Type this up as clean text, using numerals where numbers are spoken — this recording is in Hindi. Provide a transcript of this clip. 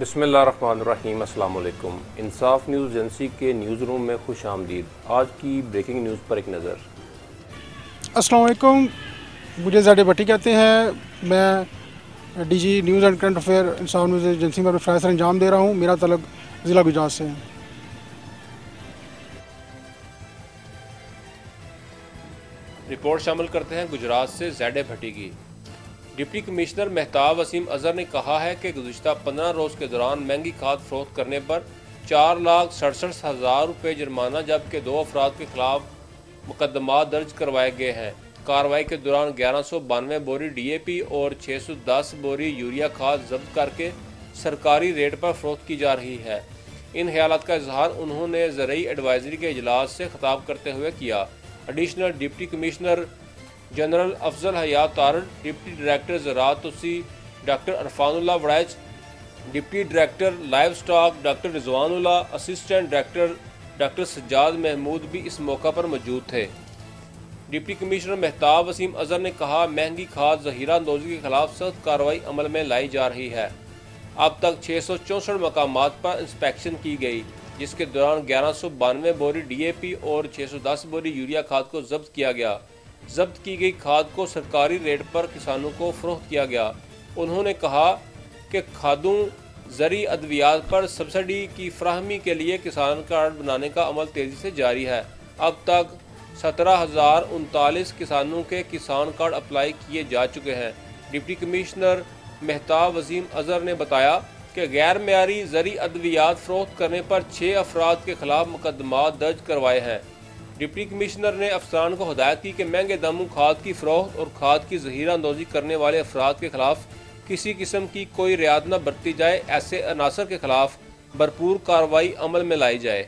बिस्मिल्लाहिर्रहमानिर्रहीम। अस्सलाम वालेकुम। इंसाफ न्यूज़ एजेंसी के न्यूज़ रूम में खुश आमदीद। आज की ब्रेकिंग न्यूज़ पर एक नज़र। अस्सलाम वालेकुम। मुझे ज़ाडे भट्टी कहते हैं। मैं DG news and current affair Insaf news agency में फ़्राइज अंजाम दे रहा हूँ। मेरा तलब ज़िला गुजरात से है। रिपोर्ट शामिल करते हैं गुजरात से ज़ैडे भट्टी की। डिप्टी कमिश्नर मेहताब वसीम अजहर ने कहा है कि गुज़िश्ता 15 रोज़ के दौरान महंगी खाद फरोख्त करने पर 4,67,000 रुपये जुर्माना जबकि 2 अफराद के खिलाफ मुकदमा दर्ज करवाए गए हैं। कार्रवाई के दौरान 1192 बोरी DAP और 610 बोरी यूरिया खाद जब्त करके सरकारी रेट पर फरोख्त की जा रही है। इन ख्यालात का इजहार उन्होंने ज़रई एडवाइजरी के इजलास से खिताब करते हुए किया। Additional deputy commissioner general Afzal Hayat Tarar, deputy director ज़राअत तोसी doctor Irfanullah Waraich, deputy director livestock doctor Rizwanullah, assistant director doctor Sajjad Mahmood भी इस मौका पर मौजूद थे। डिप्टी कमिश्नर मेहताब वसीम अजहर ने कहा, महंगी खाद ज़हीरा अंदोज़ी के खिलाफ सख्त कार्रवाई अमल में लाई जा रही है। अब तक 664 मकामात पर इंस्पेक्शन की गई, जिसके दौरान 1192 बोरी DAP और 610 बोरी यूरिया खाद को जब्त किया गया। जब्त की गई खाद को सरकारी रेट पर किसानों को फरोख्त किया गया। उन्होंने कहा कि खादों ज़री अद्वियात पर सब्सिडी की फराहमी के लिए किसान कार्ड बनाने का अमल तेज़ी से जारी है। अब तक 17,039 किसानों के किसान कार्ड अप्लाई किए जा चुके हैं। डिप्टी कमिश्नर मेहताब वसीम अजहर ने बताया कि गैर मेयारी ज़री अद्वियात फरोख्त करने पर 6 अफराद के खिलाफ मुकदमा दर्ज करवाए हैं। डिप्टी कमिश्नर ने अफसरान को हिदायत की कि महंगे दामों खाद की फरोख्त और खाद की ज़हीरा अंदोज़ी करने वाले अफराद के खिलाफ किसी किस्म की कोई रियायत न बरती जाए। ऐसे अनासर के खिलाफ भरपूर कार्रवाई अमल में लाई जाए।